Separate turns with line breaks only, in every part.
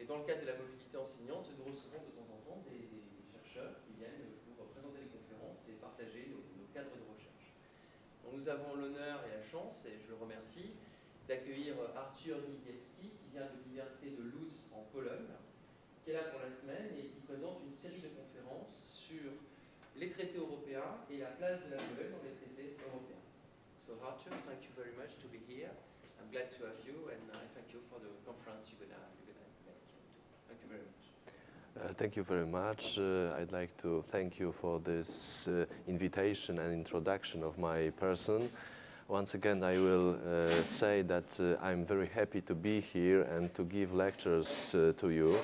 Et dans le cadre de la mobilité enseignante, nous recevons de temps en temps des chercheurs qui viennent pour présenter les conférences et partager nos cadres de recherche. Donc nous avons l'honneur et la chance, et je le remercie, d'accueillir Artur Niedźwiecki, qui vient de l'Université de Łódź en Pologne, qui est là pour la semaine et qui présente une série de conférences sur les traités européens et la place de la Pologne dans les traités européens. So Artur, thank you very much to be here. I'm glad to have you, and I thank you for the conference you're gonna make. Thank you very much.
Thank you very much. I'd like to thank you for this invitation and introduction of my person. Once again, I will say that I'm very happy to be here and to give lectures to you.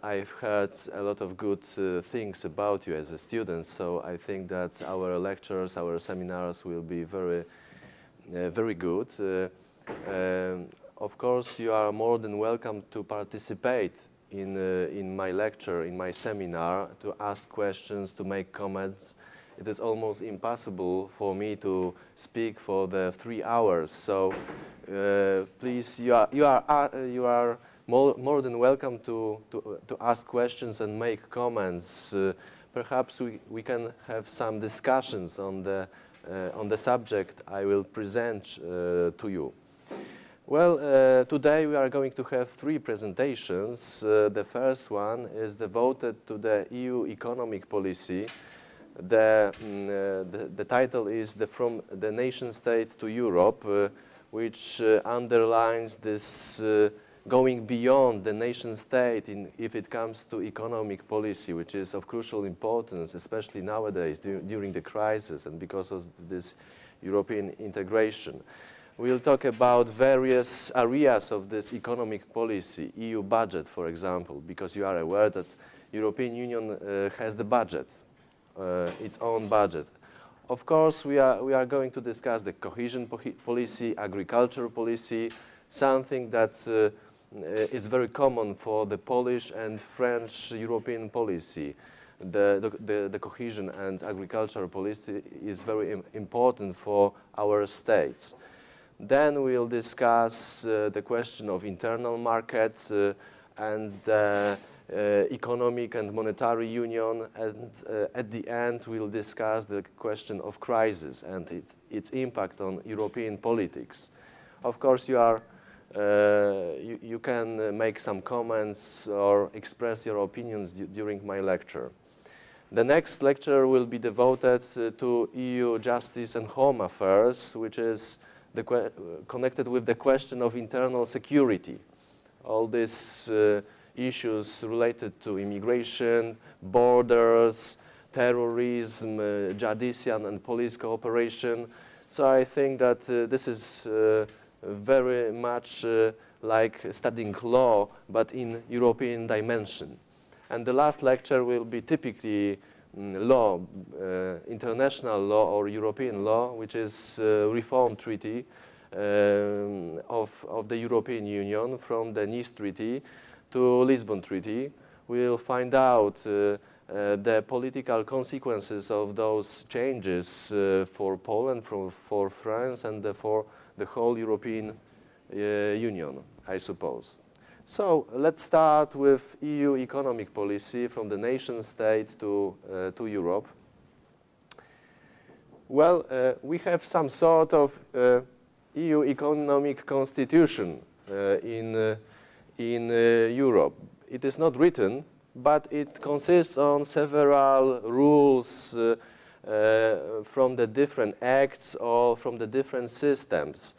I've heard a lot of good things about you as a student, so I think that our lectures, our seminars will be very good. Of course, you are more than welcome to participate in my lecture, in my seminar, to ask questions, to make comments. It is almost impossible for me to speak for the 3 hours. So please, you are more than welcome to ask questions and make comments. Perhaps we can have some discussions on the subject I will present to you. Well, today we are going to have 3 presentations. The first one is devoted to the EU economic policy. The title is From the Nation State to Europe, which underlines this going beyond the nation state if it comes to economic policy, which is of crucial importance, especially nowadays during the crisis and because of this European integration. We'll talk about various areas of this economic policy, EU budget, for example, because you are aware that European Union has the budget, its own budget. Of course, we are going to discuss the cohesion policy, agriculture policy, something that is very common for the Polish and French European policy. The cohesion and agricultural policy is very important for our states. Then we'll discuss the question of internal market and economic and monetary union, and at the end we'll discuss the question of crisis and its impact on European politics. Of course, you can make some comments or express your opinions during my lecture. The next lecture will be devoted to EU justice and home affairs, which is connected with the question of internal security. All these issues related to immigration, borders, terrorism, judicial and police cooperation. So I think that this is very much like studying law, but in European dimension. And the last lecture will be typically law, international law or European law, which is reform treaty of the European Union from the Nice Treaty to Lisbon Treaty. We'll find out the political consequences of those changes for Poland, for France, and for the whole European Union, I suppose. So let's start with EU economic policy from the nation state to Europe. Well, we have some sort of EU economic constitution in Europe. It is not written, but it consists on several rules from the different acts or from the different systems.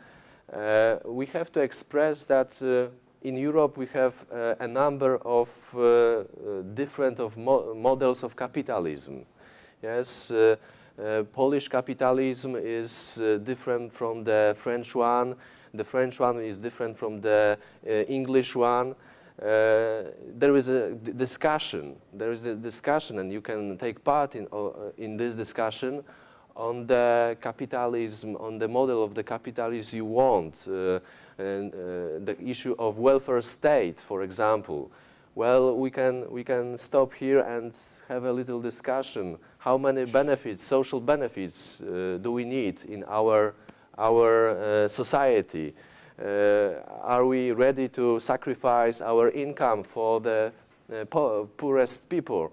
We have to express that in Europe we have a number of different models of capitalism. Yes, Polish capitalism is different from the French one. The French one is different from the English one. There is a discussion. There is a discussion, and you can take part in this discussion on the capitalism, on the model of the capitalism you want, and the issue of welfare state, for example. Well, we can stop here and have a little discussion. How many benefits, social benefits, do we need in our society? Are we ready to sacrifice our income for the poorest people?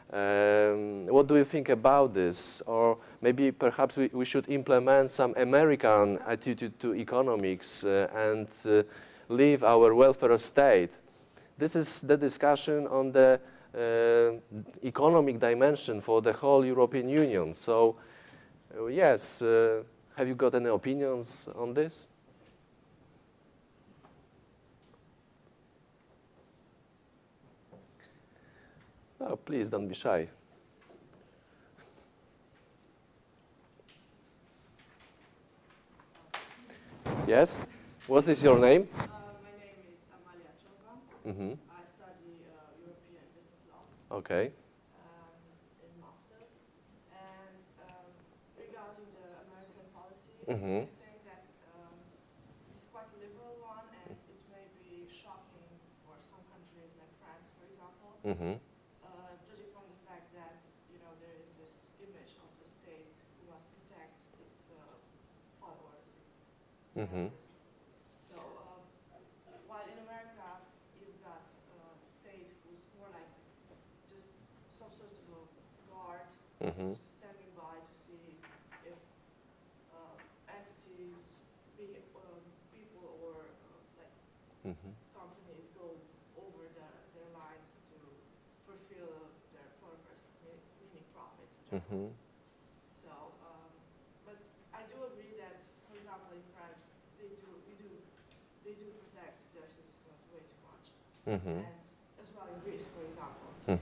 What do you think about this? Or maybe perhaps we should implement some American attitude to economics and leave our welfare state. This is the discussion on the economic dimension for the whole European Union. So, yes, have you got any opinions on this? Oh, please don't be shy. Yes? What is your name?
My name is Amalia Choga. I study European business law.
Okay.
In masters. And regarding the American policy, I think that this is quite a liberal one, and it may be shocking for some countries like France, for example. Judging from the fact that there is this image of the state who must protect its followers, its So while in America you've got a state who's more like just some sort of a guard, just standing by to see if entities, be it people or companies, go over their lines to fulfill their purpose, meaning profit. So, but I do agree that, for example, in France, they do protect their citizens way too much, and as well in Greece, for example. And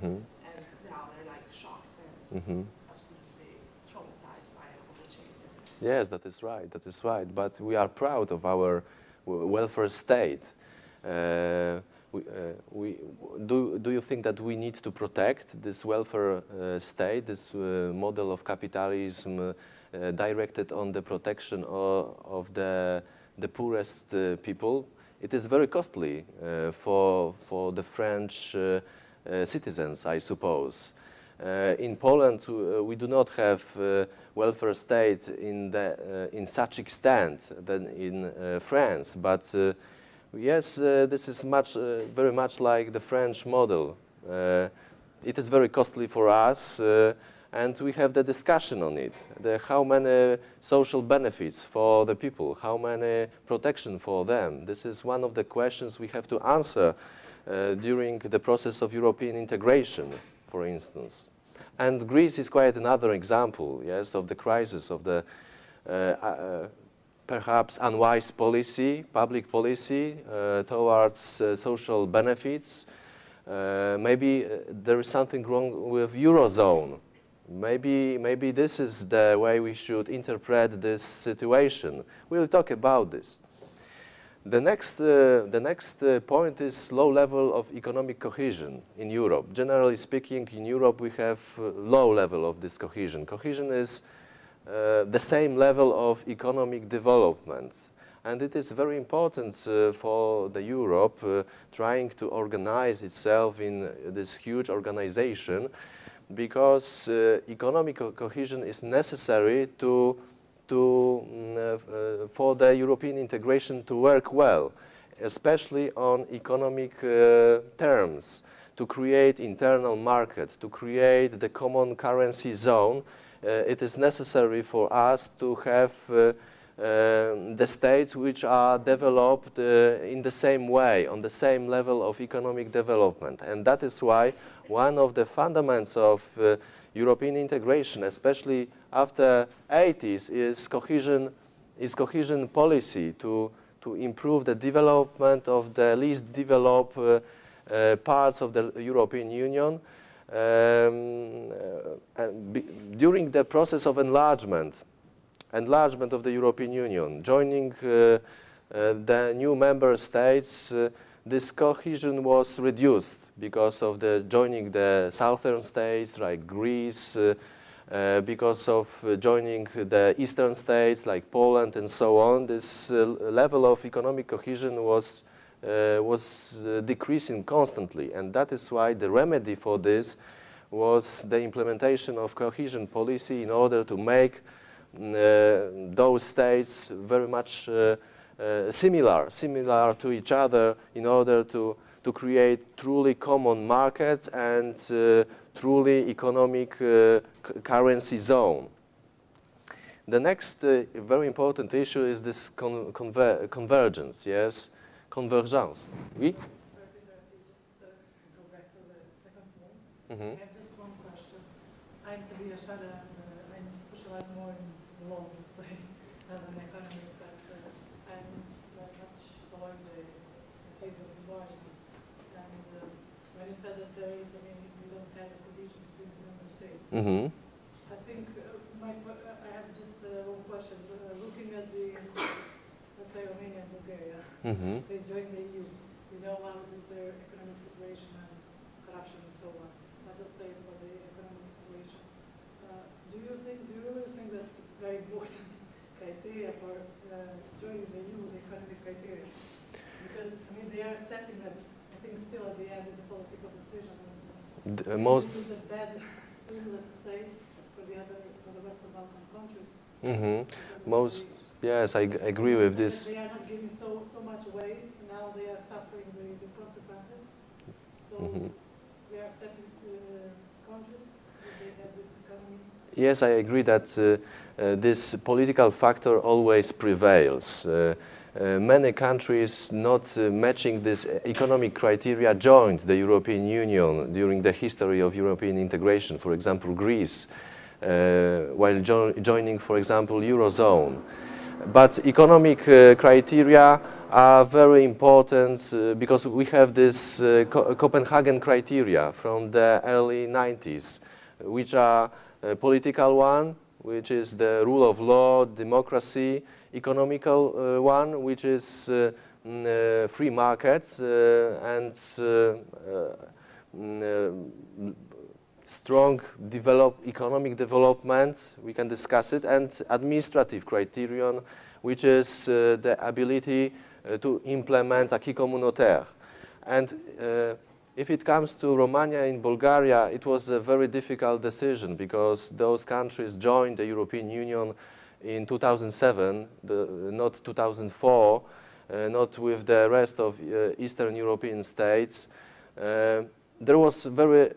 now they're like shocked and absolutely traumatized by all the changes.
Yes, that is right. That is right. But we are proud of our welfare state. Do you think that we need to protect this welfare state, this model of capitalism directed on the protection of the poorest people? It is very costly for the French citizens, I suppose. In Poland, we do not have welfare state in such extent than in France, but yes, this is very much like the French model. It is very costly for us, and we have the discussion on it. How many social benefits for the people, how many protection for them. This is one of the questions we have to answer during the process of European integration, for instance. And Greece is quite another example, yes, of the crisis, of the perhaps unwise policy, public policy towards social benefits. Maybe there is something wrong with Eurozone. Maybe this is the way we should interpret this situation. We'll talk about this. The next point is low level of economic cohesion in Europe. Generally speaking, in Europe we have low level of this cohesion. Cohesion is the same level of economic development. And it is very important for the Europe trying to organize itself in this huge organization, because economic cohesion is necessary for the European integration to work well, especially on economic terms, to create internal market, to create the common currency zone. It is necessary for us to have the states which are developed in the same way, on the same level of economic development. And that is why one of the fundamentals of European integration, especially after 80s, is cohesion policy to improve the development of the least developed parts of the European Union. During the process of enlargement of the European Union, joining the new member states, this cohesion was reduced because of the joining the southern states like Greece, because of joining the eastern states like Poland and so on. This level of economic cohesion was decreasing constantly, and that is why the remedy for this was the implementation of cohesion policy in order to make those states very much similar to each other in order to create truly common markets and truly economic currency zone. The next very important issue is this convergence, yes? Convergence. Oui?
Sorry to interrupt you, just go back to the second point.
Mm-hmm.
I have just one question. I'm Sevilla Shada, and I'm specialized more in law, let's say, than economy, but I'm very much following the field of enlargement. And when you said that there is, I mean, we don't have a division between the member states,
Mm-hmm.
I think I have just one question. Looking at the, let's say, Romania and Bulgaria,
Mm-hmm.
they joined the EU. We know how is their economic situation and corruption and so on. But let's say for the economic situation, do you really think that it's very important criteria for joining the EU, the economic criteria? Because I mean they are accepting that. I think still at the end is a political decision.
Most.
This is a bad thing, let's say, for the Western Balkan countries.
Mm-hmm. Most. Yes, I agree with this.
They are not giving so much weight. Now they are suffering the consequences. So they are accepting countries that they have this economy.
Yes, I agree that this political factor always prevails. Many countries not matching this economic criteria joined the European Union during the history of European integration. For example, Greece, while joining, for example, Eurozone. But economic criteria are very important because we have this Copenhagen criteria from the early 90s, which are political one, which is the rule of law, democracy, economical one, which is free markets and strong economic development, we can discuss it, and administrative criterion, which is the ability to implement acquis communautaire. And if it comes to Romania and Bulgaria, it was a very difficult decision because those countries joined the European Union in 2007, not 2004, not with the rest of Eastern European states. There was very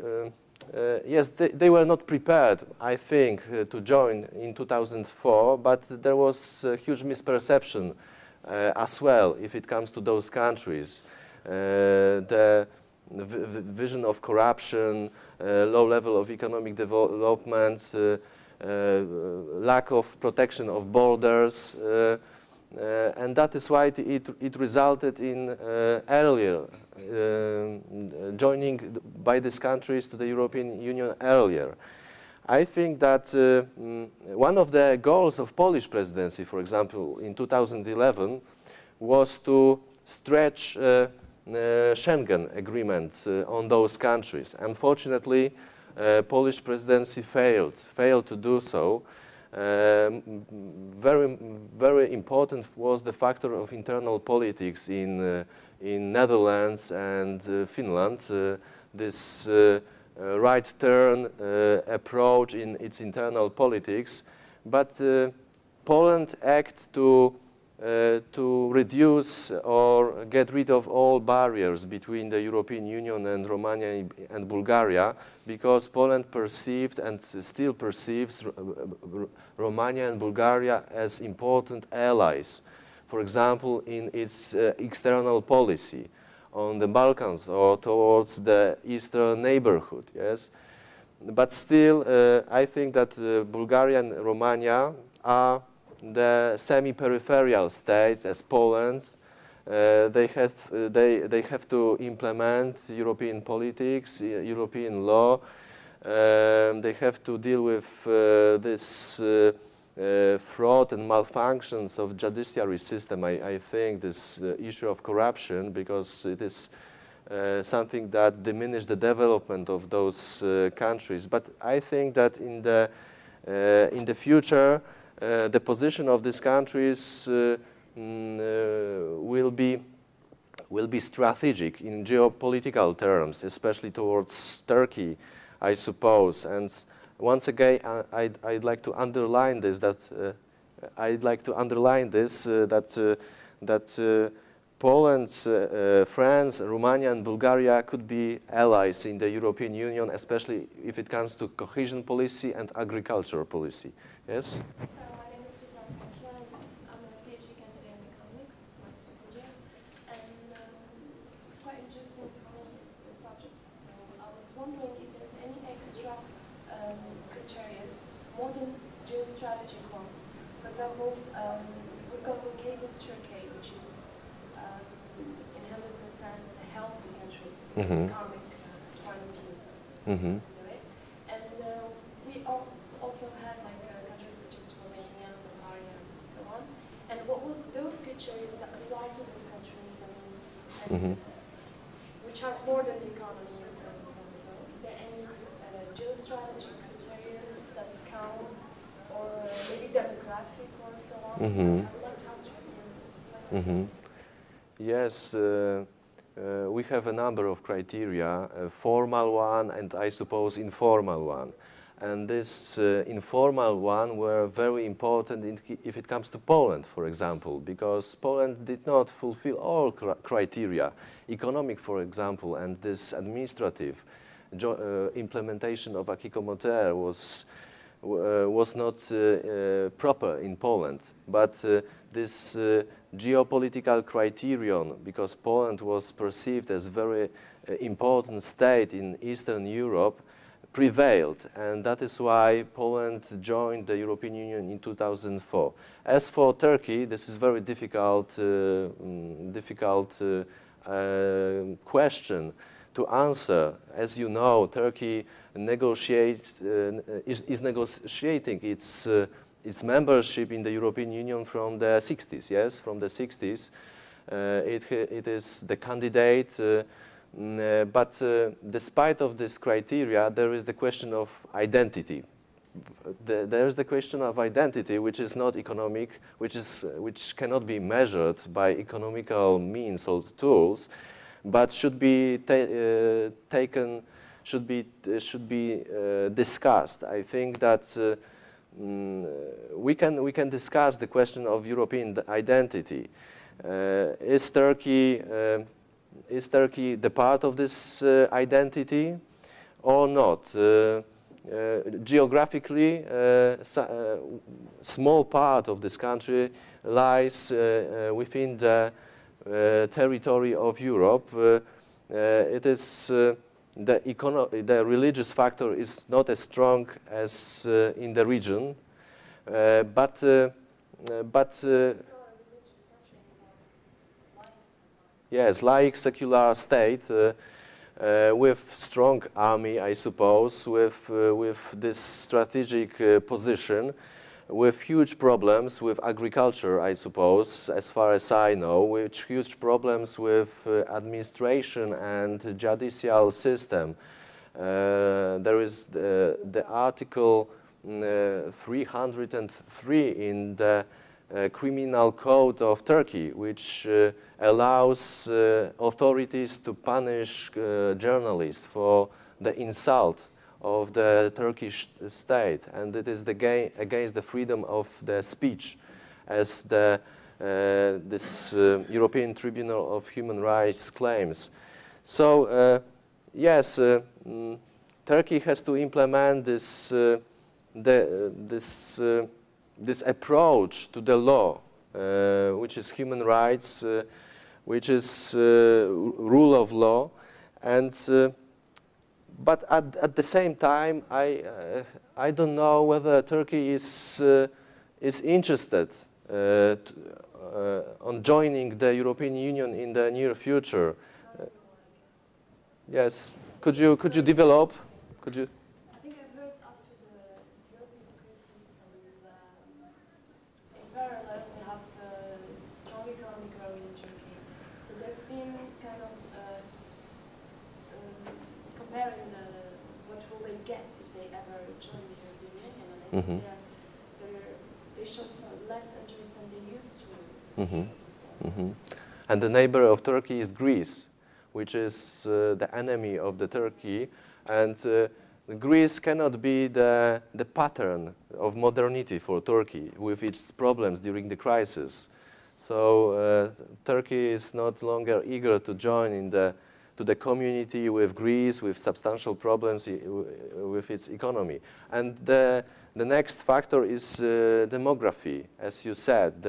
yes, they were not prepared, I think, to join in 2004, but there was a huge misperception as well if it comes to those countries. The vision of corruption, low level of economic development, lack of protection of borders, and that is why it resulted in earlier joining by these countries to the European Union earlier. I think that one of the goals of Polish presidency, for example, in 2011, was to stretch Schengen agreement on those countries. Unfortunately, Polish presidency failed to do so. Very important was the factor of internal politics in Netherlands and Finland. This right turn approach in its internal politics, but Poland acted to reduce or get rid of all barriers between the European Union and Romania and Bulgaria, because Poland perceived and still perceives Romania and Bulgaria as important allies. For example, in its external policy on the Balkans or towards the eastern neighborhood, yes. But still, I think that Bulgaria and Romania are the semi-peripheral states as Poland. They have to implement European politics, European law. They have to deal with this fraud and malfunctions of judiciary system. I think this issue of corruption, because it is something that diminished the development of those countries. But I think that in the future, the position of these countries will be strategic in geopolitical terms, especially towards Turkey, I suppose. And once again, I'd like to underline this, that that Poland, France, Romania and Bulgaria could be allies in the European Union, especially if it comes to cohesion policy and agricultural policy. Yes?
My name is Rizal Pakians. I'm a PhD candidate in economics. It's my second year. And it's quite interesting for me, the subject. So I was wondering if there's any extra criteria, more than geostrategic ones. For example, we've got the case of Turkey, which is in 100% a healthy country, economic point of view. Consider it. And we also had like countries such as Romania, Bulgaria, and so on. And what was those criteria that apply to those countries, and which are more than the economy and so on and so on. So is there any geostrategic criteria that count, or maybe demographic or so on? I would like to have to
Yes, we have a number of criteria, a formal one and I suppose informal one. And this informal one were very important if it comes to Poland, for example, because Poland did not fulfill all criteria. Economic, for example, and this administrative implementation of acquis communautaire was not proper in Poland. But this geopolitical criterion, because Poland was perceived as a very important state in Eastern Europe, prevailed, and that is why Poland joined the European Union in 2004. As for Turkey, this is very difficult question to answer. As you know, Turkey is negotiating its membership in the European Union from the 60s, yes, from the 60s. It is the candidate, but despite of this criteria, there is the question of identity. There is the question of identity, which is not economic, which cannot be measured by economical means or tools, but should be discussed. I think that we can discuss the question of European identity. Is Turkey the part of this identity or not? Geographically, small part of this country lies within the territory of Europe. It is the religious factor is not as strong as in the region, but yes, like secular state with strong army, I suppose, with this strategic position, with huge problems with agriculture, I suppose, as far as I know, with huge problems with administration and judicial system. There is the Article 303 in the Criminal Code of Turkey, which allows authorities to punish journalists for the insult of the Turkish state, and it is against the freedom of the speech, as this European Tribunal of Human Rights claims. So, yes, Turkey has to implement this approach to the law, which is human rights, which is rule of law, and but at the same time, I don't know whether Turkey is interested on joining the European Union in the near future. Yes, could you develop? Could you?
I think I've heard after the European crisis, in parallel we have strong economic growth in Turkey. So they've been kind of comparing what will they get if they ever join the European Union, and I think they show less interest than they used to.
And the neighbor of Turkey is Greece, which is the enemy of the Turkey, and Greece cannot be the pattern of modernity for Turkey with its problems during the crisis. So Turkey is not longer eager to join to the community with Greece, with substantial problems with its economy. And the next factor is demography. As you said,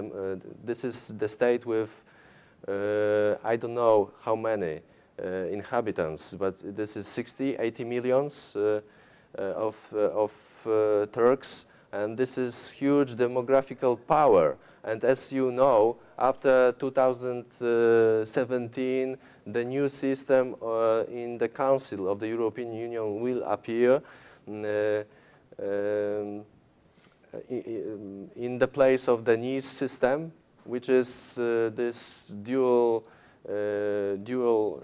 this is the state with, I don't know how many inhabitants, but this is 60, 80 millions of Turks, and this is huge demographical power. And as you know, after 2017, the new system in the Council of the European Union will appear in the place of the Nice system, which is this dual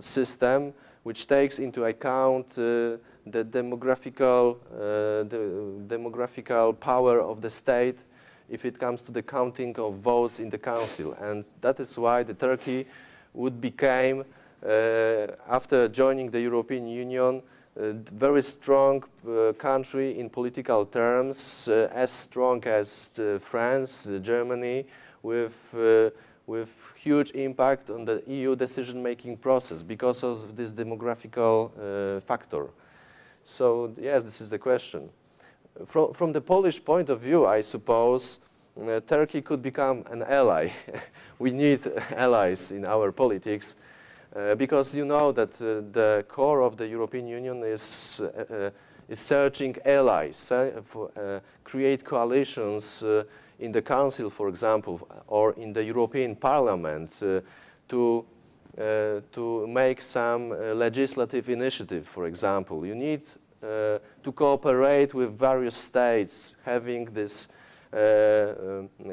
system, which takes into account the demographical power of the state if it comes to the counting of votes in the council. And that is why the Turkey would become, after joining the European Union, a very strong country in political terms, as strong as France, Germany, with huge impact on the EU decision-making process because of this demographical factor. So yes, this is the question. From the Polish point of view, I suppose Turkey could become an ally. We need allies in our politics because you know that the core of the European Union is searching allies, create coalitions in the Council, for example, or in the European Parliament to make some legislative initiative, for example. You need to cooperate with various states having this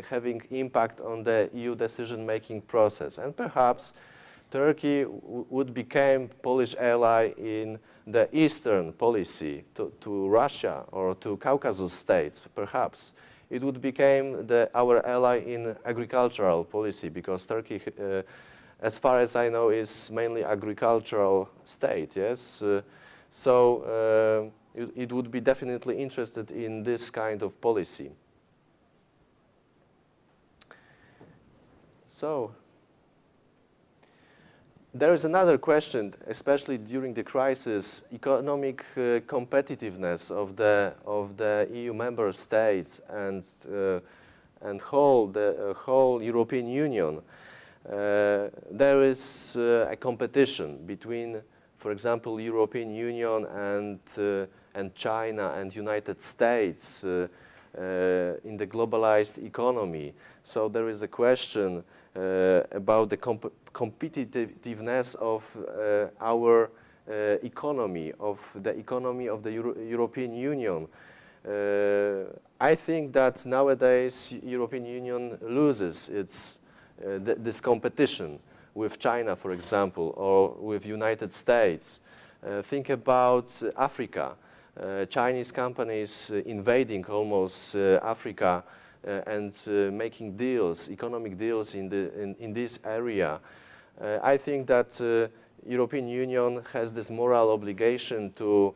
having impact on the EU decision-making process. And perhaps Turkey would become Polish ally in the Eastern policy to Russia or to Caucasus states, perhaps. It would become our ally in agricultural policy because Turkey, as far as I know, is mainly agricultural state, yes? So it would be definitely interested in this kind of policy. So there is another question, especially during the crisis, economic competitiveness of the EU member states and the whole European Union. There is a competition between, for example, European Union and China and United States in the globalized economy. So there is a question about the competitiveness of our economy, of the European Union. I think that nowadays European Union loses this competition with China, for example, or with United States. Think about Africa. Chinese companies invading almost Africa and making deals, economic deals in this area. I think that European Union has this moral obligation to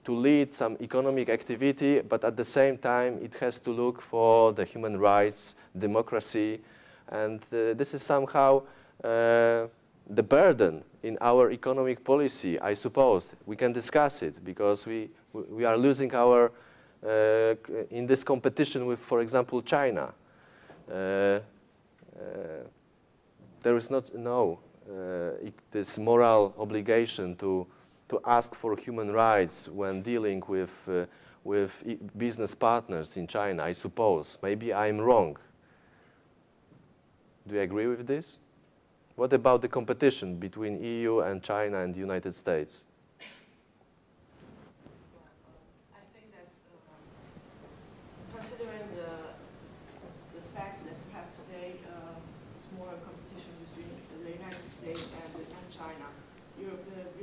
lead some economic activity, but at the same time it has to look for the human rights, democracy, and this is somehow the burden in our economic policy, I suppose. We can discuss it because we are losing our in this competition with, for example, China. There is this moral obligation to ask for human rights when dealing with business partners in China, I suppose. Maybe I'm wrong. Do you agree with this? What about the competition between EU and China and the United States?
I think that considering the facts that we have today, it's more a competition between the United States and China. The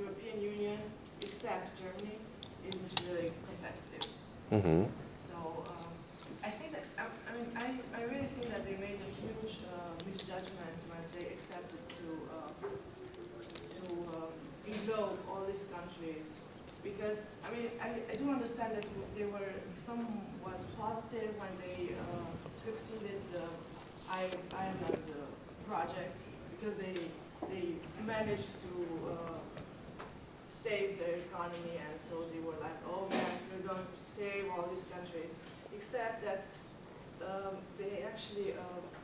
European Union, except Germany, isn't really competitive.
Mm-hmm.
So I think that, I really think that they made a huge misjudgment when they accepted to englobe all these countries. Because, I do understand that they were somewhat positive when they succeeded the I am on the project because they managed to save their economy, and so they were like, oh yes, we're going to save all these countries, except that they actually,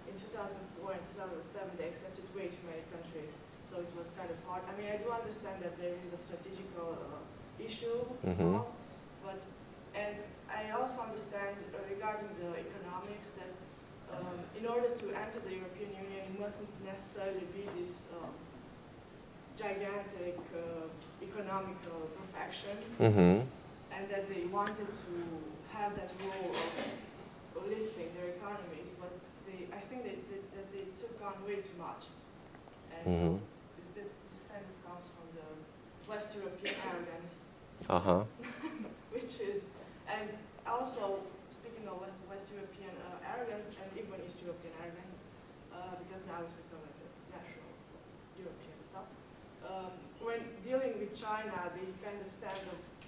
in 2004 and 2007, they accepted way too many countries, so it was kind of hard. I mean, I do understand that there is a strategical issue involved, but, and I also understand regarding the economics that in order to enter the European Union, it mustn't necessarily be this gigantic economical perfection, and that they wanted to have that role of lifting their economies, but I think that they took on way too much. And so this kind of comes from the West European arrogance, which is, and also speaking of West European arrogance and even East European arrogance, because now it's becoming the national European stuff. When dealing with China, they kind of tend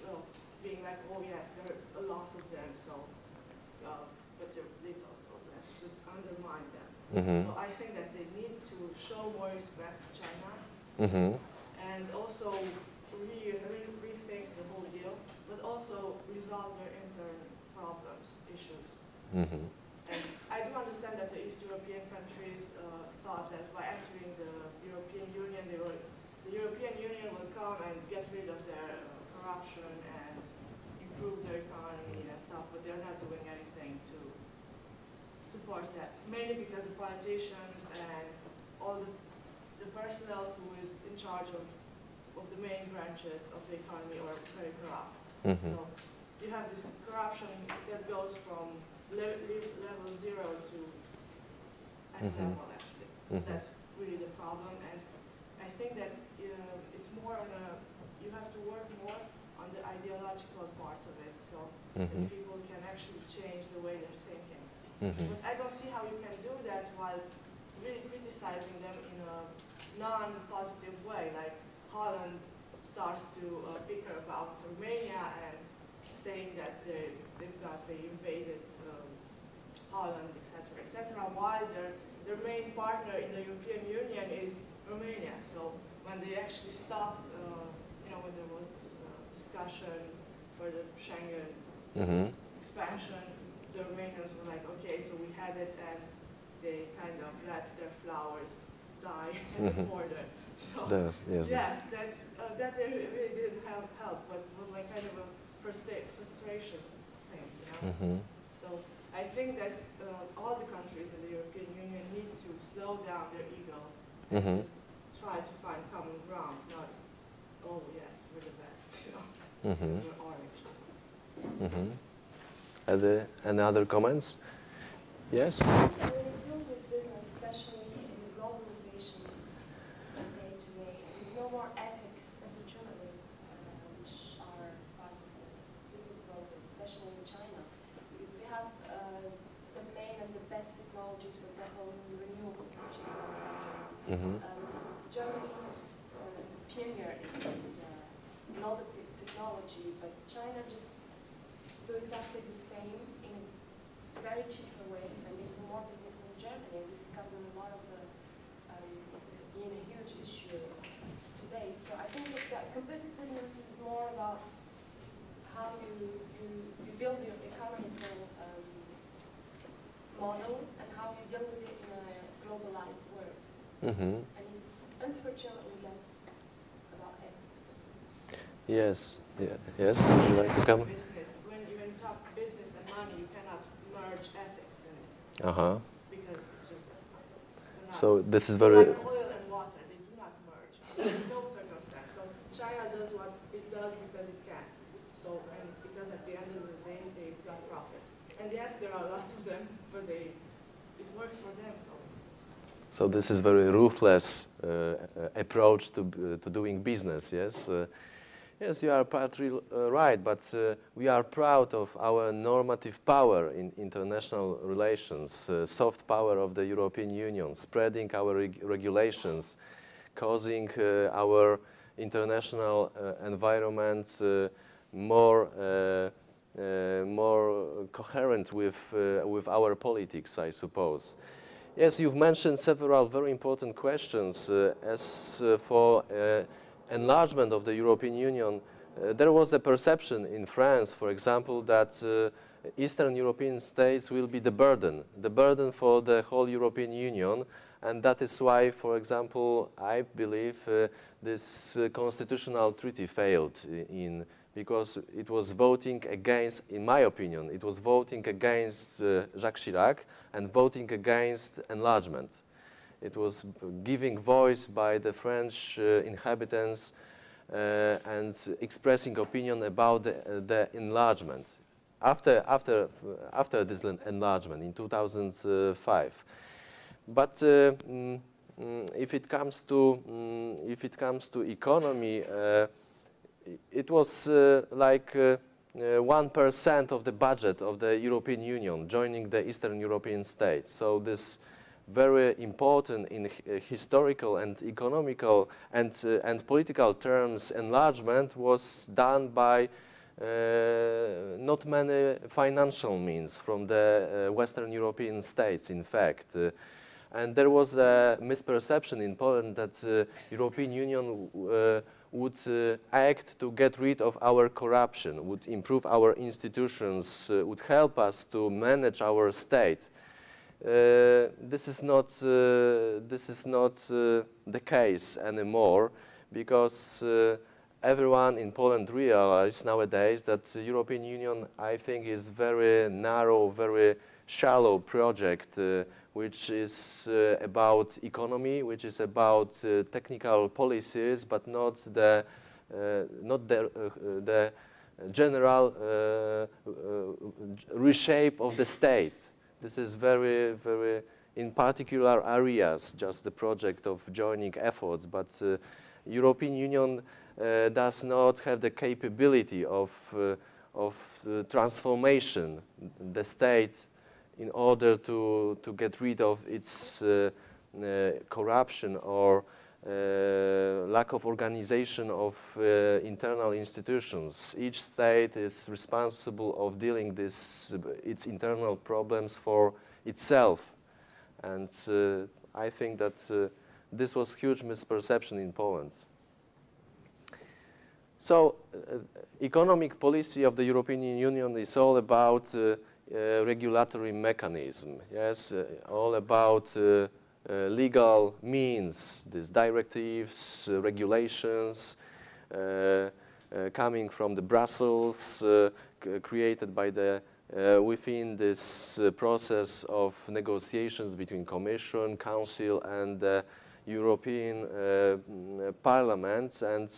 of being like, oh yes, there are a lot of them, so, but they're little, so let's just undermine them. So I think that they need to show more respect to China, and also rethink the whole deal, but also resolve their internal problems, issues. And I do understand that the East European countries thought that by entering the European Union, the European Union will come and get rid of their corruption and improve their economy and stuff, but they're not doing anything to support that. Mainly because the politicians and all the personnel who is in charge of the main branches of the economy are very corrupt. So you have this corruption that goes from level 0 to any level, actually. So that's really the problem. And I think that it's more on you have to work more on the ideological part of it, so that people can actually change the way they're thinking. But I don't see how you can do that while really criticizing them in a non-positive way, like Holland starts to bicker about Romania and saying that they invaded Holland, etc., while their main partner in the European Union is Romania. So when they actually stopped, when there was this discussion for the Schengen expansion, the Romanians were like, okay, so we had it, and they kind of let their flowers die at the border. So yes, that really didn't help, but it was like kind of a frustration thing, So I think that all the countries in the European Union need to slow down their ego and just try to find common ground, not, oh yes, we're the best, we're orange.
Any other comments? Yes?
When it deals with business, especially in the globalization day-to-day, there's no more ethics, unfortunately, which are part of the business process, especially in China, because we have the main and the best technologies, for example, in renewables, which is our subject. Germany's pioneer in all the technology, but China just do exactly the same in a very cheaper way, and they do more business in Germany. This comes in a lot of the being a huge issue today. So I think that competitiveness is more about how you build your economical model and how you deal with it in a globalized world. And it's unfortunately less about ethics.
Yes. Yes. Would you like to come?
When you talk business and money, you cannot merge ethics in it. Because it's just
so this is very.
Like oil and water, they do not merge. In no circumstance. So China does what it does because it can. So and because at the end of the day they've got profit. And yes, there are a lot of them, but it works for them.
So this is very ruthless approach to doing business. Yes. Yes, you are partly right, but we are proud of our normative power in international relations, soft power of the European Union, spreading our regulations, causing our international environment more coherent with our politics, I suppose. Yes, you've mentioned several very important questions. As for enlargement of the European Union, there was a perception in France, for example, that Eastern European states will be the burden for the whole European Union. And that is why, for example, I believe this constitutional treaty failed because it was voting against, in my opinion, it was voting against Jacques Chirac and voting against enlargement. It was giving voice by the French inhabitants and expressing opinion about the enlargement after this enlargement in 2005. But if it comes to economy, it was like 1% of the budget of the European Union joining the Eastern European states. So this very important in historical and economical and political terms enlargement was done by not many financial means from the Western European states, in fact. And there was a misperception in Poland that the European Union would act to get rid of our corruption, would improve our institutions, would help us to manage our state. This is not the case anymore, because everyone in Poland realizes nowadays that the European Union, I think, is very narrow, very shallow project, which is about economy, which is about technical policies, but not the general reshape of the state. This is very, very, in particular areas, just the project of joining efforts, but European Union does not have the capability of transformation the state in order to get rid of its corruption or lack of organization of internal institutions. Each state is responsible of dealing its internal problems for itself. And I think that this was huge misperception in Poland. So economic policy of the European Union is all about regulatory mechanism, yes, all about legal means, these directives, regulations coming from the Brussels, created by the within this process of negotiations between Commission, Council, and the European Parliament. And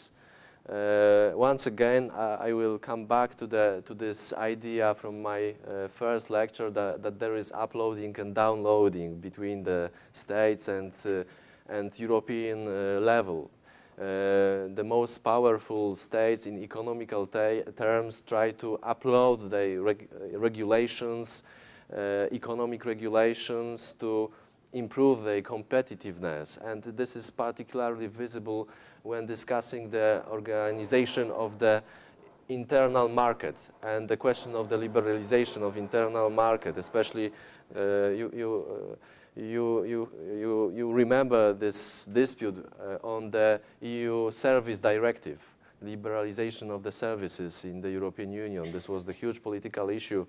once again, I will come back to this idea from my first lecture that there is uploading and downloading between the states and European level. The most powerful states in economical terms try to upload their regulations, economic regulations, to improve their competitiveness. And this is particularly visible when discussing the organization of the internal market and the question of the liberalization of internal market. Especially, you remember this dispute on the EU Service Directive, liberalization of the services in the European Union. This was the huge political issue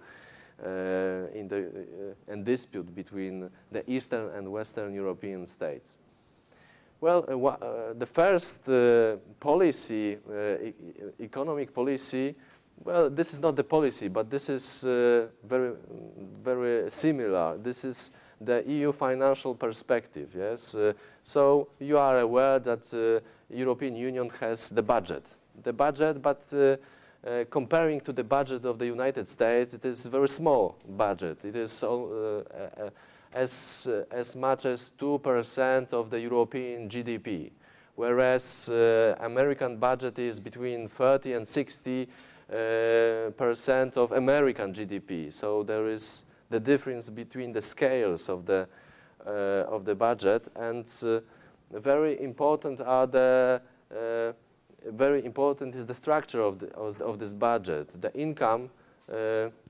and dispute between the Eastern and Western European states. Well, the first policy, economic policy, well, this is not the policy, but this is very, very similar. This is the EU financial perspective, yes? So you are aware that the European Union has the budget. But comparing to the budget of the United States, it is a very small budget. It is as much as 2% of the European GDP, whereas American budget is between 30 and 60% of American GDP. So there is the difference between the scales of the budget, and very important is the structure of this budget. The income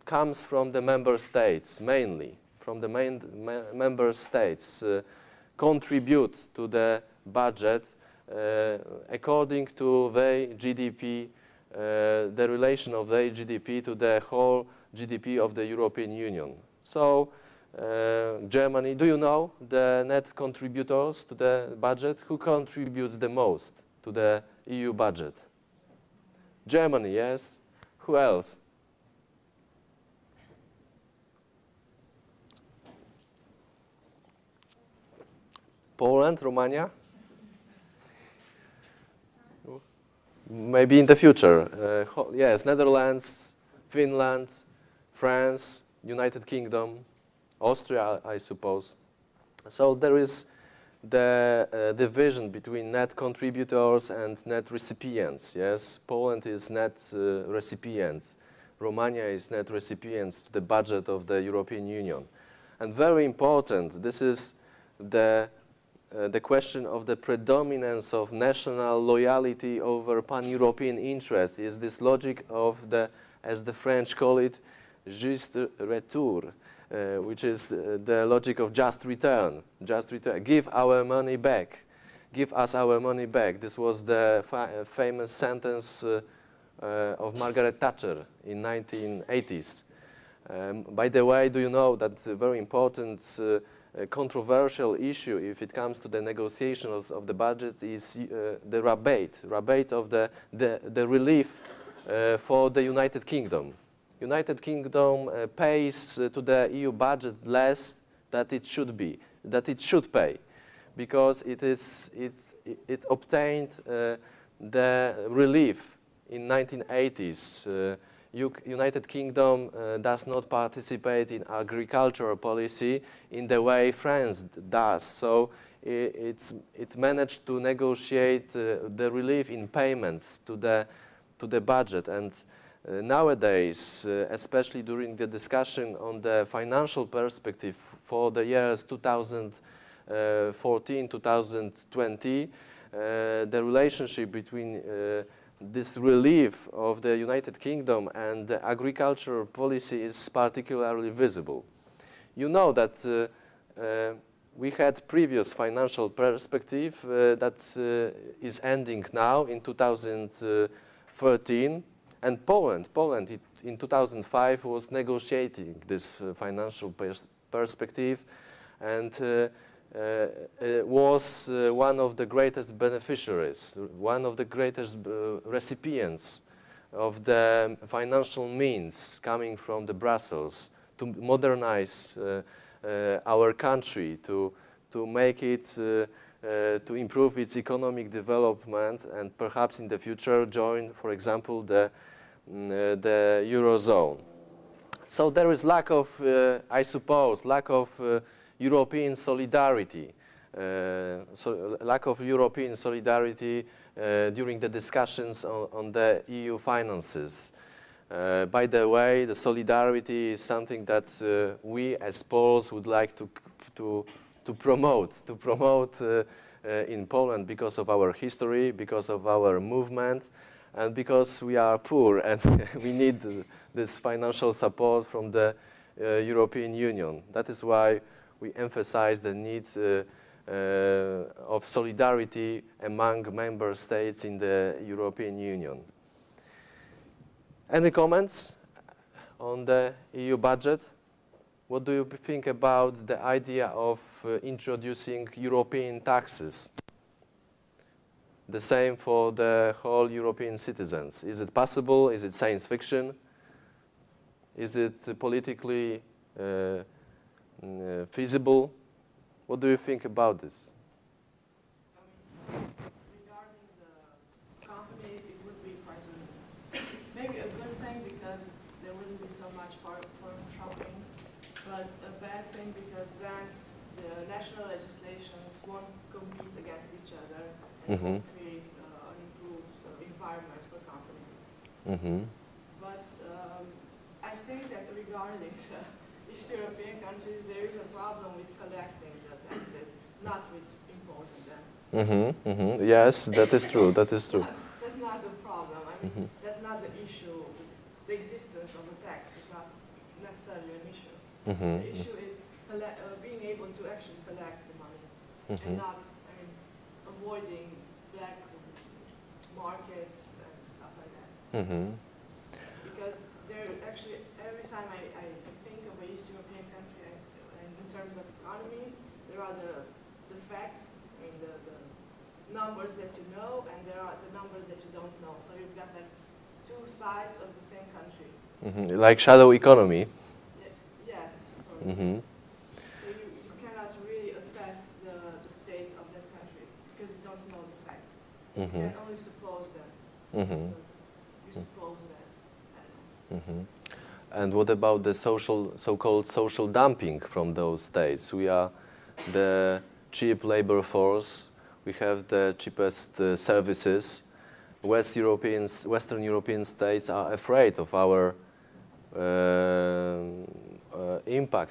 comes from the member states mainly, from the main member states contribute to the budget according to their GDP, the relation of their GDP to the whole GDP of the European Union. So Germany, do you know the net contributors to the budget? Who contributes the most to the EU budget? Germany, yes. Who else? Poland, Romania? Maybe in the future. Yes, Netherlands, Finland, France, United Kingdom, Austria, I suppose. So there is the division between net contributors and net recipients. Yes, Poland is net recipients. Romania is net recipients to the budget of the European Union. And very important, this is the question of the predominance of national loyalty over pan-European interest. Is this logic of the, as the French call it, juste retour, which is the logic of just return. Just return. Give our money back. Give us our money back. This was the famous sentence of Margaret Thatcher in 1980s. By the way, do you know that a very important controversial issue, if it comes to the negotiations of the budget, is the rebate of the relief for the United Kingdom. United Kingdom pays to the EU budget less than it should be, that it should pay, because it obtained the relief in 1980s. United Kingdom does not participate in agricultural policy in the way France does. So it managed to negotiate the relief in payments to the budget. And nowadays, especially during the discussion on the financial perspective for the years 2014-2020, the relationship between this relief of the United Kingdom and the agricultural policy is particularly visible. You know that we had previous financial perspective that is ending now in 2013, and Poland in 2005 was negotiating this financial perspective, and was one of the greatest beneficiaries, one of the greatest recipients of the financial means coming from the Brussels to modernize our country, to make it, to improve its economic development, and perhaps in the future join, for example, the Eurozone. So there is lack of, I suppose, lack of European solidarity, lack of European solidarity during the discussions on the EU finances. By the way, the solidarity is something that we as Poles would like to promote in Poland because of our history, because of our movement, and because we are poor and we need this financial support from the European Union. That is why we emphasize the need of solidarity among member states in the European Union. Any comments on the EU budget? What do you think about the idea of introducing European taxes? The same for the whole European citizens. Is it possible? Is it science fiction? Is it politically feasible? What do you think about this?
Regarding the companies, it would be quite maybe a good thing because there wouldn't be so much foreign shopping, but a bad thing because then the national legislations won't compete against each other and won't create an improved environment for companies. But I think that regarding the East European countries, there is a problem with collecting the taxes, not with imposing them.
Yes, that is true. That is true.
That's not the problem. I mean, that's not the issue. The existence of a tax is not necessarily an issue. The issue is being able to actually collect the money and not, I mean, avoiding black markets and stuff like that. Because there actually, every time I think of an East European country, and in terms of economy, there are the facts, I mean, the numbers that you know, and there are the numbers that you don't know. So you've got like two sides of the same country.
Like shadow economy.
Yes. So you cannot really assess the state of that country because you don't know the facts. You can only suppose them. You suppose that. I don't know.
And what about the so-called social dumping from those states? We are the cheap labor force. We have the cheapest services. Western European states are afraid of our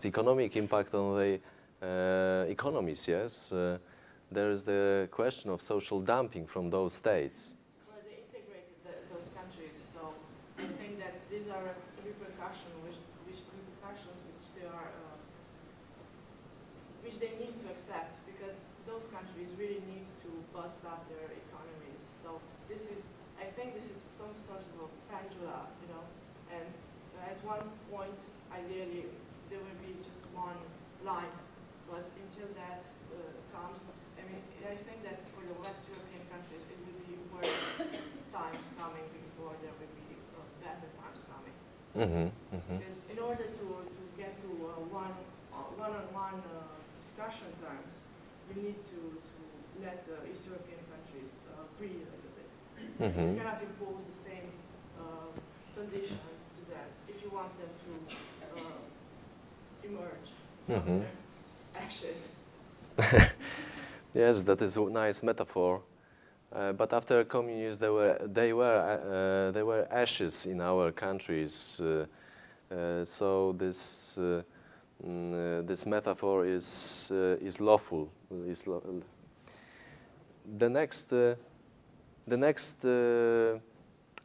economic impact on the economies, yes? There is the question of social dumping from those states.
Well, they integrated those countries, so I think that these are repercussions which they need to accept, because those countries really need to bust up their economies. So this is, I think this is some sort of a pendulum, you know, and at one point, ideally, there will be just one line, but until that comes, I mean, I think that for the West European countries, it will be worse times coming before there will be better times coming. Because in order to get to one-on-one discussion terms, we need to let the East European countries breathe a little bit. You cannot impose the same conditions to them if you want them to emerge from their ashes.
Yes, that is a nice metaphor. But after communism, they were ashes in our countries. So this metaphor is lawful. The next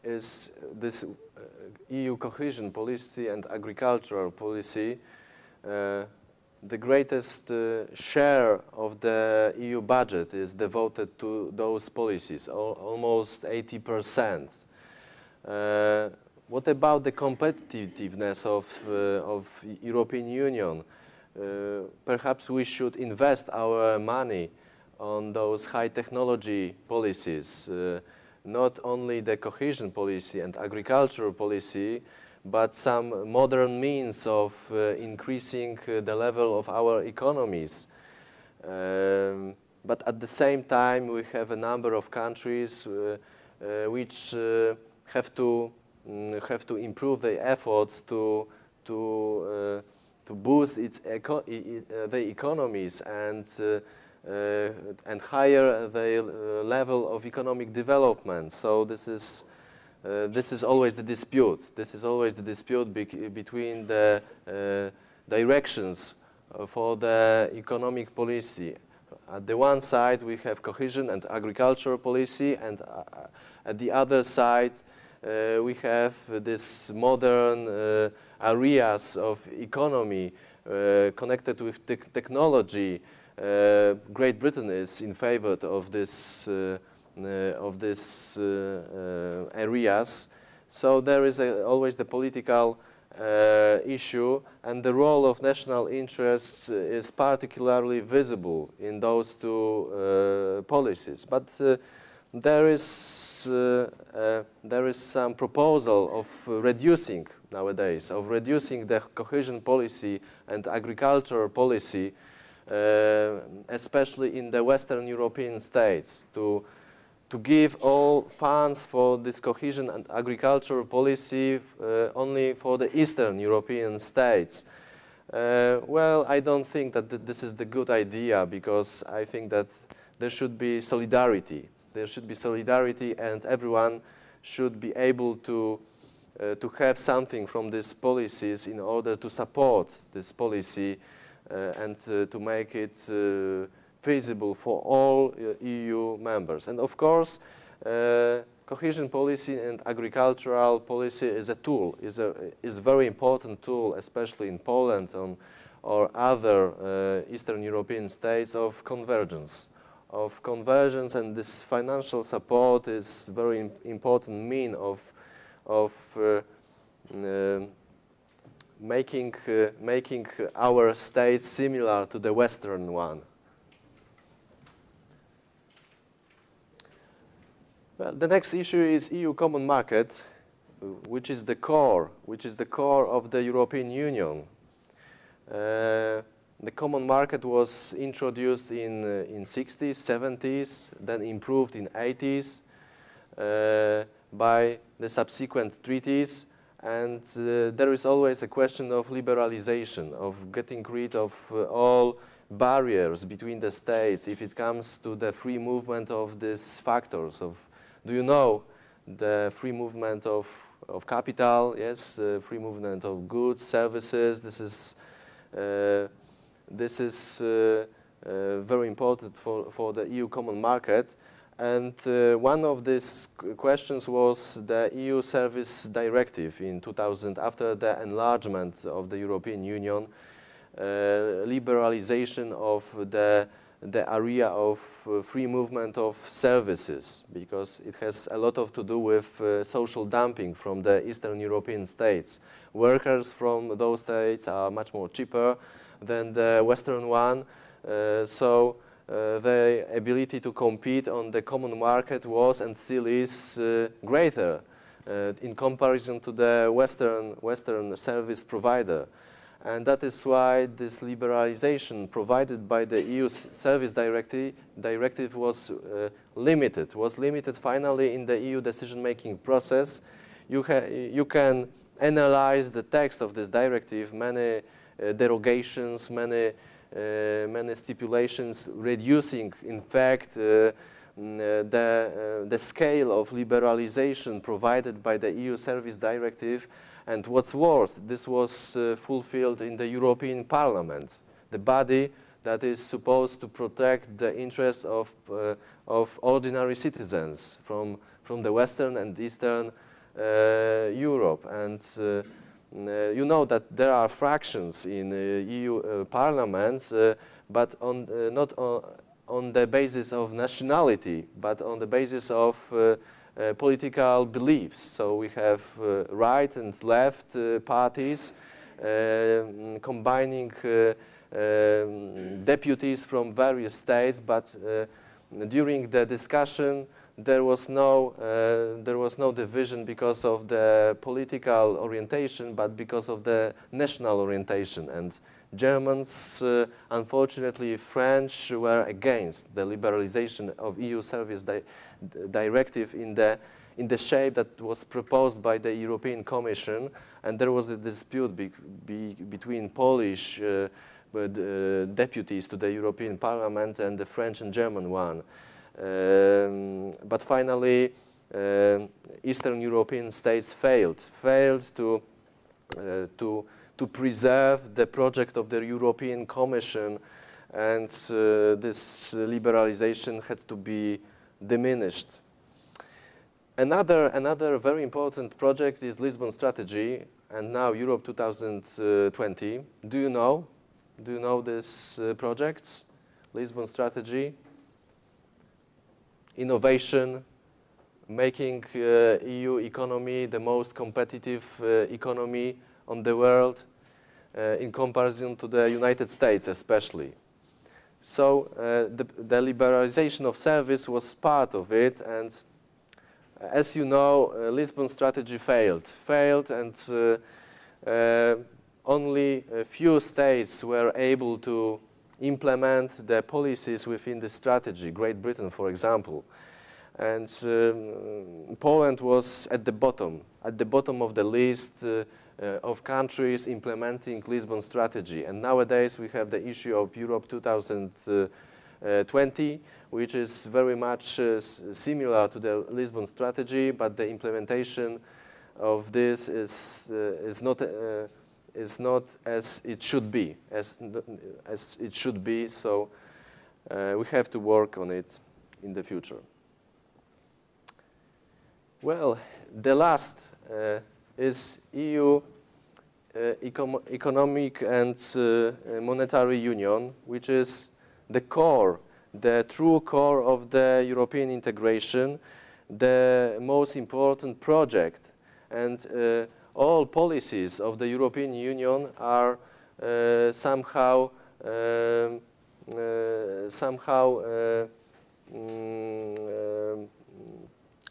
is this EU cohesion policy and agricultural policy. The greatest share of the EU budget is devoted to those policies, almost 80%. What about the competitiveness of European Union? Perhaps we should invest our money on those high technology policies, not only the cohesion policy and agricultural policy, but some modern means of increasing the level of our economies. But at the same time, we have a number of countries which have to improve their efforts to boost the economies and higher the level of economic development. So this is always the dispute. This is always the dispute between the directions for the economic policy. At the one side, we have cohesion and agricultural policy, and at the other side, we have this modern areas of economy connected with technology. Great Britain is in favor of this areas. So there is always the political issue, and the role of national interests is particularly visible in those two policies. But there is some proposal of reducing nowadays, of reducing the cohesion policy and agricultural policy, especially in the Western European states, to give all funds for this cohesion and agricultural policy only for the Eastern European states. Well, I don't think that this is the good idea, because I think that there should be solidarity. There should be solidarity, and everyone should be able to have something from these policies in order to support this policy and to make it feasible for all EU members. And of course, cohesion policy and agricultural policy is a tool, is a very important tool, especially in Poland, or other Eastern European states of convergence. And this financial support is very important mean of making our states similar to the Western one. Well, the next issue is EU common market, which is the core of the European Union. The common market was introduced in 60s, 70s, then improved in 80s by the subsequent treaties. And there is always a question of liberalization, of getting rid of all barriers between the states if it comes to the free movement of these factors. Do you know the free movement of capital? Yes, free movement of goods, services. This is very important for the EU common market. And one of these questions was the EU Service Directive in 2000, after the enlargement of the European Union, liberalization of the area of free movement of services, because it has a lot to do with social dumping from the Eastern European states. Workers from those states are much more cheaper than the Western one, so the ability to compete on the common market was and still is greater in comparison to the Western service provider. And that is why this liberalization provided by the EU Service Directive was limited finally in the EU decision-making process. You can analyze the text of this directive, many derogations, many stipulations, reducing, in fact, the scale of liberalization provided by the EU Service Directive. And what's worse, this was fulfilled in the European Parliament, the body that is supposed to protect the interests of ordinary citizens from the Western and Eastern Europe. And you know that there are fractions in EU parliaments, but not on the basis of nationality, but on the basis of political beliefs. So we have right and left parties combining deputies from various states, but during the discussion there was no division because of the political orientation, but because of the national orientation. And Germans, unfortunately French, were against the liberalization of EU Service Directive in the shape that was proposed by the European Commission, and there was a dispute between Polish deputies to the European Parliament and the French and German one. But finally, Eastern European states failed to preserve the project of the European Commission, and this liberalization had to be diminished. Another very important project is Lisbon Strategy, and now Europe 2020. Do you know this projects? Lisbon Strategy, innovation, making EU economy the most competitive economy on the world in comparison to the United States especially. So the liberalization of service was part of it, and as you know, Lisbon Strategy failed, and only a few states were able to implement the policies within the strategy, Great Britain, for example. And Poland was at the bottom of the list of countries implementing Lisbon Strategy. And nowadays we have the issue of Europe 2020, which is very much similar to the Lisbon Strategy, but the implementation of this is not as it should be, so we have to work on it in the future. Well, the last is EU economic and monetary union, which is the core, the true core of the European integration, the most important project. And all policies of the European Union are somehow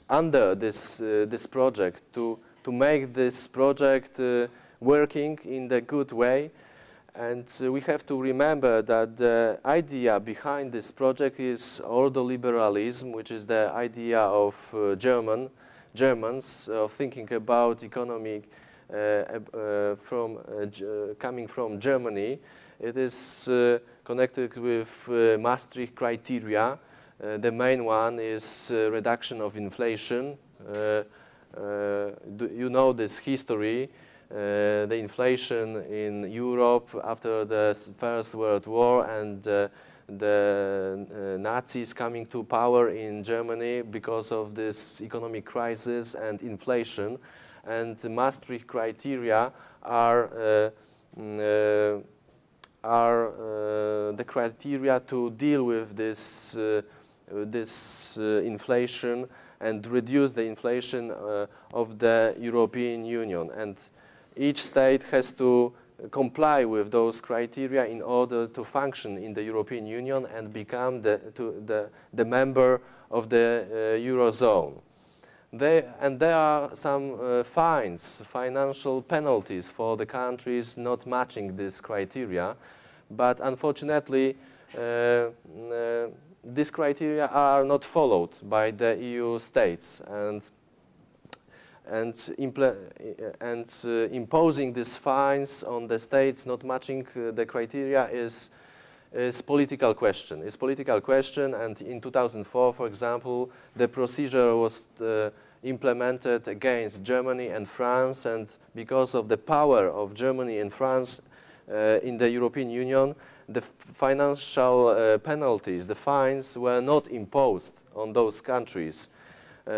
under this project, to make this project working in the good way. And we have to remember that the idea behind this project is ordoliberalism, which is the idea of Germans thinking about economic coming from Germany. It is connected with Maastricht criteria. The main one is reduction of inflation. You know this history. The inflation in Europe after the First World War and the Nazis coming to power in Germany because of this economic crisis and inflation. And the Maastricht criteria are the criteria to deal with this inflation and reduce the inflation of the European Union. And each state has to comply with those criteria in order to function in the European Union and become the member of the Eurozone. There are some fines, financial penalties for the countries not matching this criteria, but unfortunately these criteria are not followed by the EU states, and imposing these fines on the states not matching the criteria is political question. It's political question, and in 2004, for example, the procedure was implemented against Germany and France, and because of the power of Germany and France in the European Union, the financial penalties, the fines, were not imposed on those countries.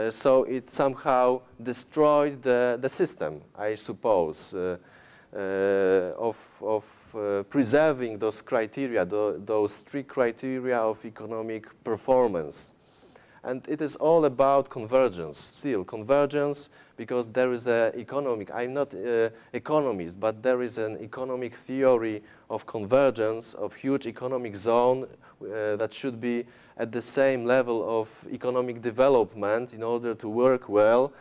So it somehow destroyed the system, I suppose, of preserving those criteria, those strict criteria of economic performance. And it is all about convergence, still convergence, because there is an economic, I'm not an economist, but there is an economic theory of convergence, of huge economic zone that should be at the same level of economic development in order to work well.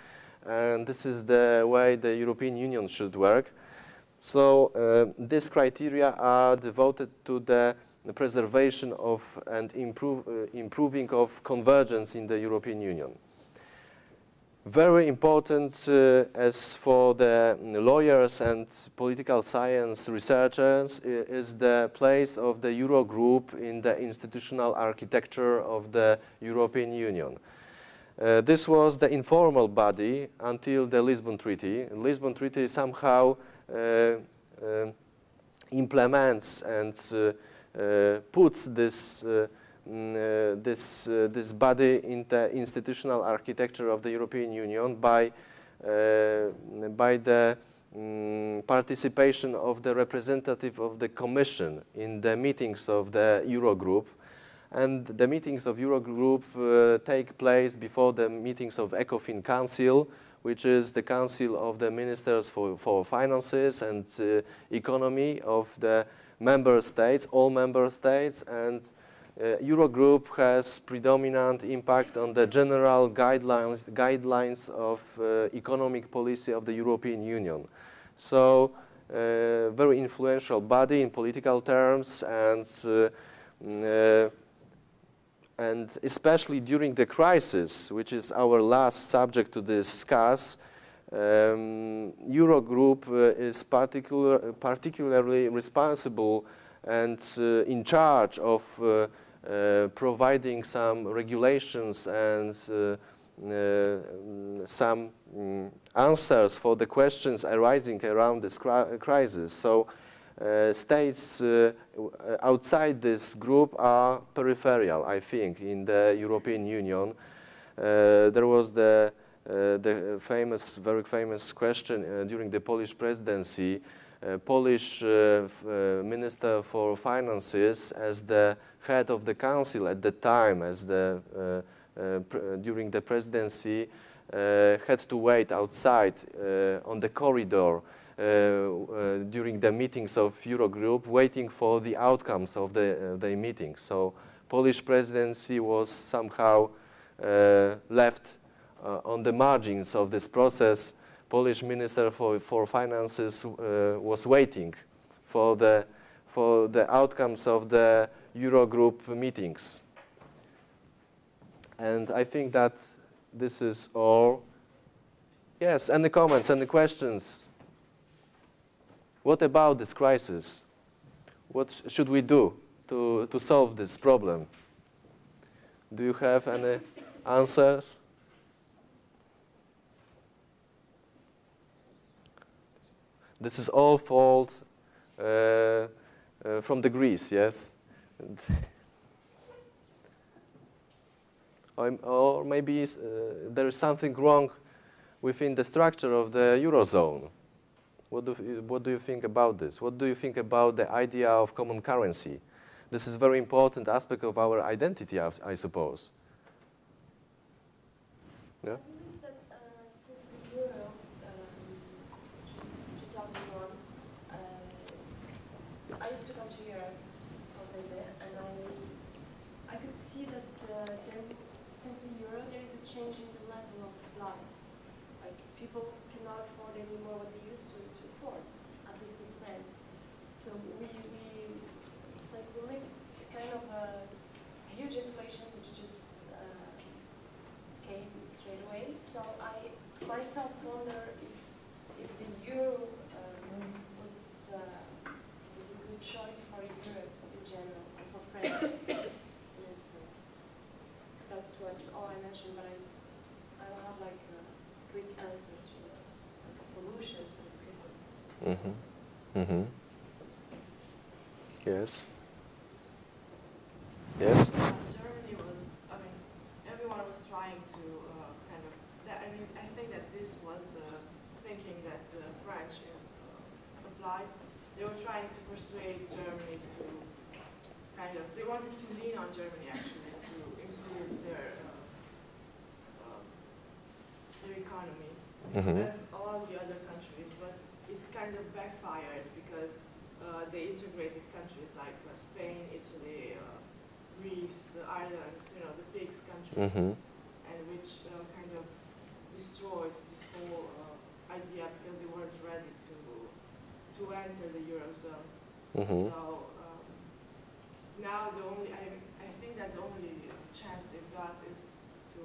And this is the way the European Union should work. So these criteria are devoted to the preservation of and improving of convergence in the European Union. Very important as for the lawyers and political science researchers is the place of the Eurogroup in the institutional architecture of the European Union. This was the informal body until the Lisbon Treaty. The Lisbon Treaty somehow implements and puts this body in the institutional architecture of the European Union by the participation of the representative of the Commission in the meetings of the Eurogroup. And the meetings of Eurogroup take place before the meetings of ECOFIN Council, which is the Council of the Ministers for Finances and Economy of the member states, all member states, and Eurogroup has predominant impact on the general guidelines of economic policy of the European Union. So, very influential body in political terms, and especially during the crisis, which is our last subject to discuss, Eurogroup is particularly responsible and in charge of providing some regulations and some answers for the questions arising around this crisis. So states outside this group are peripheral, I think, in the European Union. There was the very famous question during the Polish presidency, Polish Minister for Finances as the head of the council at the time, as the during the presidency, had to wait outside on the corridor during the meetings of Eurogroup, waiting for the outcomes of the meetings. So Polish presidency was somehow left on the margins of this process. Polish Minister for Finances was waiting for the outcomes of the Eurogroup meetings. And I think that this is all. Yes, any comments, any questions? What about this crisis? What should we do to solve this problem? Do you have any answers? This is all fault from the Greece, yes? Or maybe there is something wrong within the structure of the Eurozone. What do you think about this? What do you think about the idea of common currency? This is a very important aspect of our identity, I suppose. Yeah?
I believe that since the euro, since 2001, I used to come to Europe for visit, and I could see that since the euro, there is a change in the level of life. Like, people cannot afford anymore what they used to afford, at least in France. So it's like we lived kind of a huge inflation, which just came straight away. So I myself wonder if the euro was a good choice for Europe in general, and for France, for instance. That's all I mentioned, but I don't have like a quick answer to a solution to the crisis.
Mm-hmm. Mm-hmm. Yes. Yes.
Germany was, I mean, everyone was trying to kind of, I think that this was the thinking that the French applied. They were trying to persuade Germany to kind of, they wanted to lean on Germany actually to improve their economy, as all the other countries, but it kind of backfired because they integrated countries like Spain, Italy, Greece, Ireland, the PIGS countries, and which kind of destroyed this whole idea because they weren't ready to enter the Eurozone. So now I think that the only chance they've got is to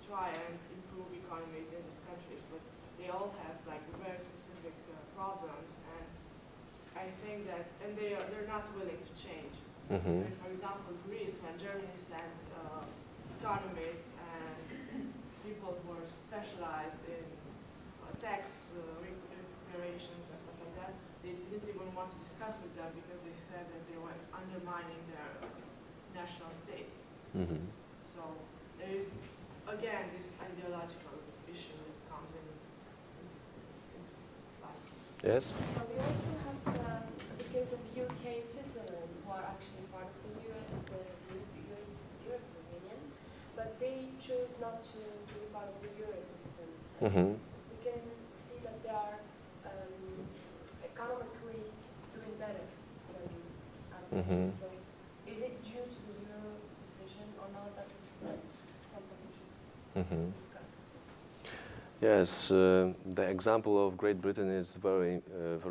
try and improve economies in these countries, but they all have like very specific problems, and I think that, and they're not willing to change. I mean, for example, Greece, when Germany sent economists and people who were specialized in tax recuperations and stuff like that, they didn't even want to discuss with them because they said that they were undermining their national state. So there is, again, this ideological issue that comes into life.
Yes.
We also have the case of UK and Switzerland, who are actually part of the European Union, but they chose not to be part of the euro system. We can see that they are economically doing better than others. So is it due to the euro decision or not? That's something we should discuss.
Yes, the example of Great Britain is very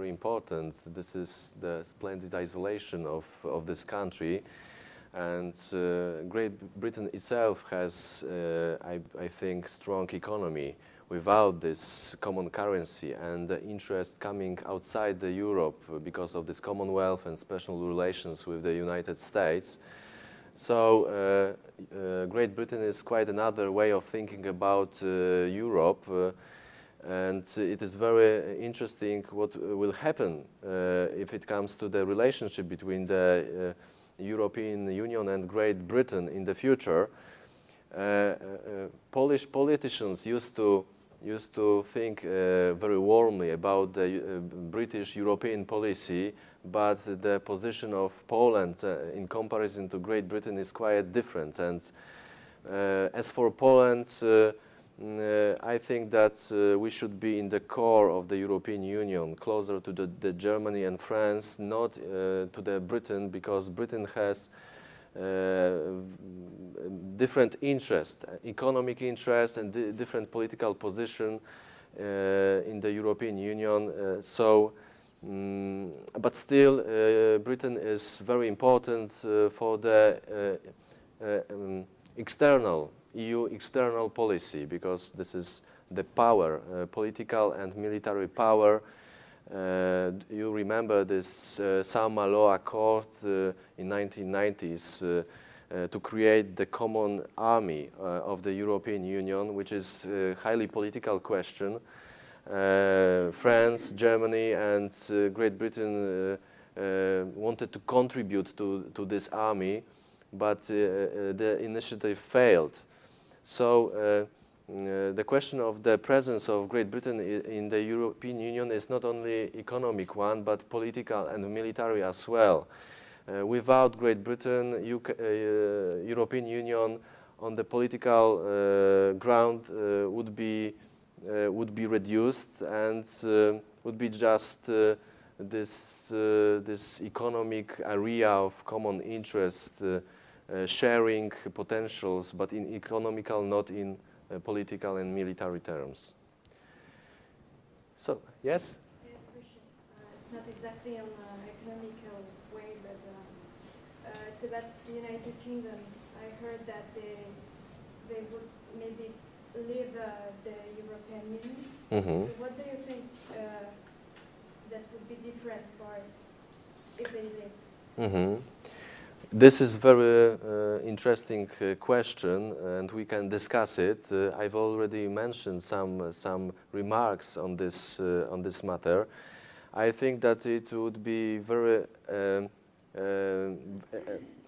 important. This is the splendid isolation of this country, and Great Britain itself has, I think, strong economy without this common currency, and the interest coming outside the Europe because of this Commonwealth and special relations with the United States. So Great Britain is quite another way of thinking about Europe, and it is very interesting what will happen if it comes to the relationship between the European Union and Great Britain in the future. Polish politicians used to used to think very warmly about the British European policy, but the position of Poland in comparison to Great Britain is quite different. And as for Poland, I think that we should be in the core of the European Union, closer to the Germany and France, not to the Britain, because Britain has different interests, economic interests, and different political position in the European Union. But still, Britain is very important for the external EU external policy, because this is the power, political and military power. You remember this Saint-Malo Accord in 1990s to create the common army of the European Union, which is a highly political question. France, Germany, and Great Britain wanted to contribute to this army, but the initiative failed. So the question of the presence of Great Britain in the European Union is not only economic one, but political and military as well. Without Great Britain, European Union on the political ground would be reduced, and would be just this economic area of common interest, sharing potentials, but in economical, not in political and military terms. So, yes?
I have a question. It's not exactly on an economical way, but it's about the United Kingdom. I heard that they would maybe leave the European Union.
Mm-hmm.
So what do you think that would be different for us if they leave?
Mm-hmm. This is very interesting question, and we can discuss it. I've already mentioned some remarks on this matter. I think that it would be very.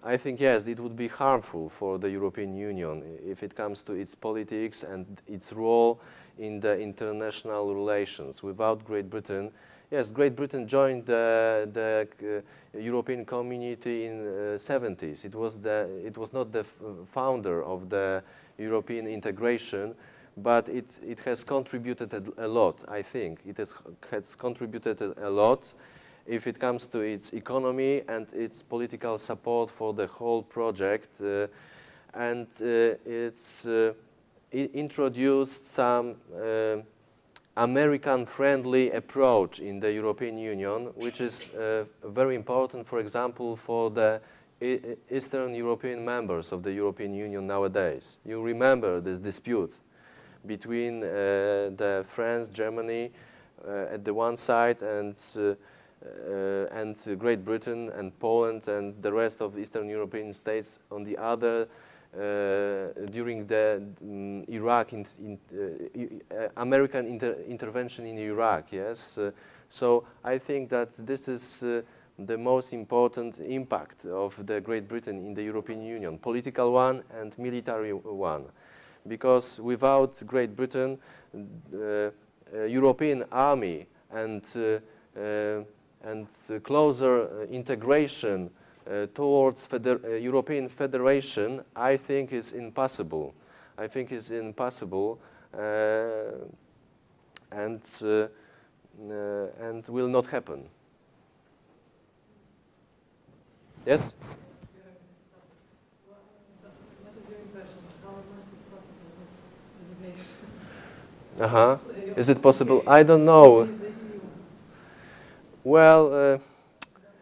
I think yes, it would be harmful for the European Union if it comes to its politics and its role in the international relations. Without Great Britain. Yes, Great Britain joined the European community in the 70s. It was not the founder of the European integration, but it has contributed a lot, I think. It has contributed a lot if it comes to its economy and its political support for the whole project. And it introduced some American-friendly approach in the European Union, which is very important, for example, for the Eastern European members of the European Union nowadays. You remember this dispute between the France, Germany at the one side, and Great Britain and Poland and the rest of Eastern European states on the other, during the American intervention in Iraq, yes. So I think that this is the most important impact of the Great Britain in the European Union, political one and military one. Because without Great Britain, European army and closer integration towards European Federation, I think is impossible. I think it's impossible, and will not happen. Yes?
What is your impression? How much is possible this resignation?
Is it possible? I don't know. Well,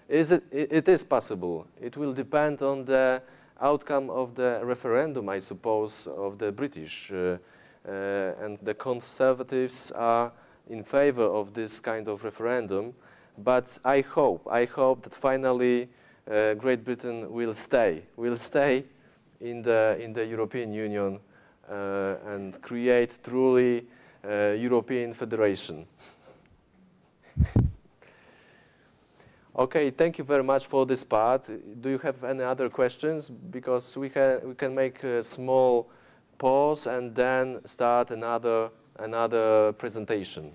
it is possible. It will depend on the outcome of the referendum, I suppose, of the British. And the Conservatives are in favor of this kind of referendum. But I hope that finally Great Britain will stay in the European Union and create truly European Federation. Okay, thank you very much for this part. Do you have any other questions? Because we can make a small pause and then start another another presentation.